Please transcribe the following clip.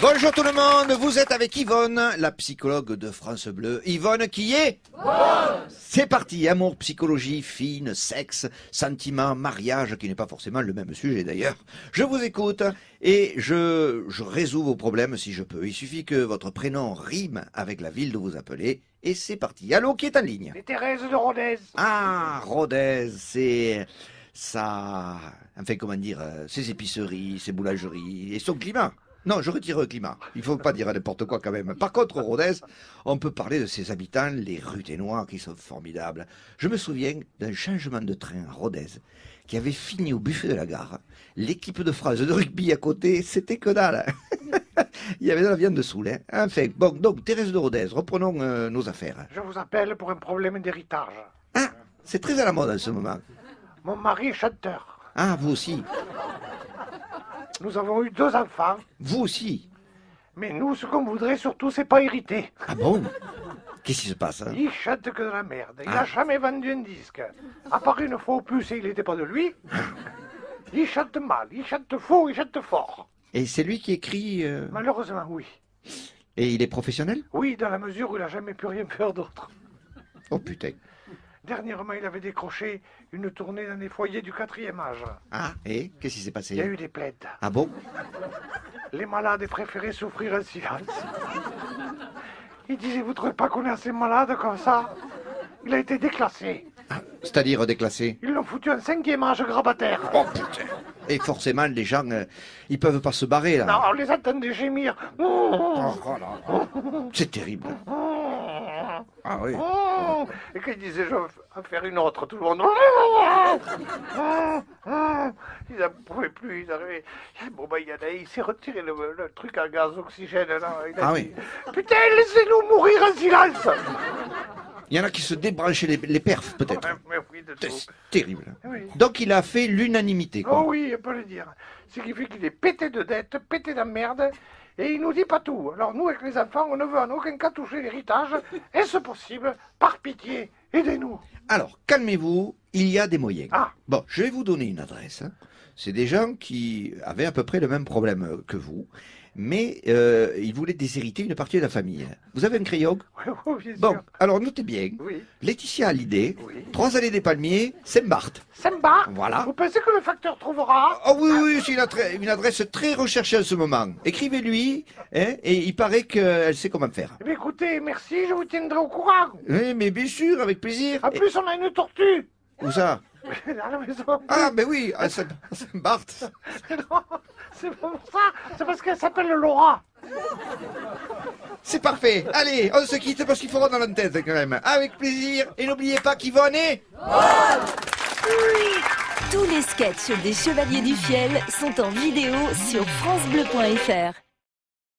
Bonjour tout le monde, vous êtes avec Yvonne, la psychologue de France Bleu. Yvonne qui est C'est parti, amour, psychologie, fine, sexe, sentiments, mariage, qui n'est pas forcément le même sujet d'ailleurs. Je vous écoute et je résous vos problèmes si je peux. Il suffit que votre prénom rime avec la ville d'où vous appelez et c'est parti. Allô, qui est en ligne? C'est Thérèse de Rodez. Ah, Rodez, c'est ça, enfin comment dire, ses épiceries, ses boulangeries et son climat. Non, je retire le climat. Il faut pas dire n'importe quoi quand même. Par contre, Rodez, on peut parler de ses habitants, les rues des Noirs qui sont formidables. Je me souviens d'un changement de train à Rodez qui avait fini au buffet de la gare. L'équipe de France de rugby à côté, c'était que dalle. Il y avait de la viande dessous, hein. Enfin, bon, donc, Thérèse de Rodez, reprenons nos affaires. Je vous appelle pour un problème d'héritage. Ah, c'est très à la mode en ce moment. Mon mari est chanteur. Ah, vous aussi. Nous avons eu 2 enfants. Vous aussi. Mais nous, ce qu'on voudrait surtout, c'est pas hériter. Ah bon? Qu'est-ce qui se passe, hein? Il chante que de la merde. Il Ah. a jamais vendu un disque. À part une fois au plus et il n'était pas de lui. Il chante mal, il chante faux, il chante fort. Et c'est lui qui écrit... Malheureusement, oui. Et il est professionnel? Oui, dans la mesure où il n'a jamais pu rien faire d'autre. Oh putain. Dernièrement, il avait décroché une tournée dans les foyers du 4e âge. Ah, et qu'est-ce qui s'est passé? Il y a eu des plaintes. Ah bon? Les malades préféraient souffrir en silence. Il disait, vous trouvez pas qu'on est assez malade comme ça? Il a été déclassé. Ah, c'est-à-dire déclassé? Ils l'ont foutu en 5e âge grabataire. Oh putain. Et forcément, les gens, ils peuvent pas se barrer, là. Non, on les entendait gémir. Oh, oh là. C'est terrible. Ah oui. Et quand il disait, je vais en faire une autre, tout le monde... Ils n'en pouvaient plus, ils arrivaient... Bon, ben, il s'est retiré le truc à gaz oxygène, là. Il a Ah dit, oui. putain, laissez-nous mourir en silence. Il y en a qui se débranchaient les perfs, peut-être. Mais oui, de tout. C'est terrible. Oui. Donc, il a fait l'unanimité, quoi. Oh oui, on peut le dire. Ce qui fait qu'il est pété de dettes, pété d'emmerde, et il nous dit pas tout. Alors nous, avec les enfants, on ne veut en aucun cas toucher l'héritage. Est-ce possible? Par pitié, aidez-nous. Alors, calmez-vous, il y a des moyens. Ah. Bon, je vais vous donner une adresse. Hein. C'est des gens qui avaient à peu près le même problème que vous, mais ils voulaient déshériter une partie de la famille. Vous avez un crayon? Oui, bien Bon, sûr. alors notez bien. Oui. Laetitia Hallyday, Oui. 3 allées des Palmiers, Saint-Barth. Samba, Voilà. vous pensez que le facteur trouvera? Oh oui, oui, c'est une adresse très recherchée en ce moment. Écrivez-lui, hein, et il paraît qu'elle sait comment faire. Eh bien, écoutez, merci, je vous tiendrai au courant. Oui, mais bien sûr, avec plaisir. En plus, on a une tortue. Où ça? À la maison. Ah, ben oui, à Saint-Barth. Non, c'est pas pour ça, c'est parce qu'elle s'appelle Laura. C'est parfait. Allez, on se quitte parce qu'il faut rendre l'antenne quand même. Avec plaisir. Et n'oubliez pas qu'Yvonne est... Tous les sketchs des Chevaliers du Fiel sont en vidéo sur francebleu.fr.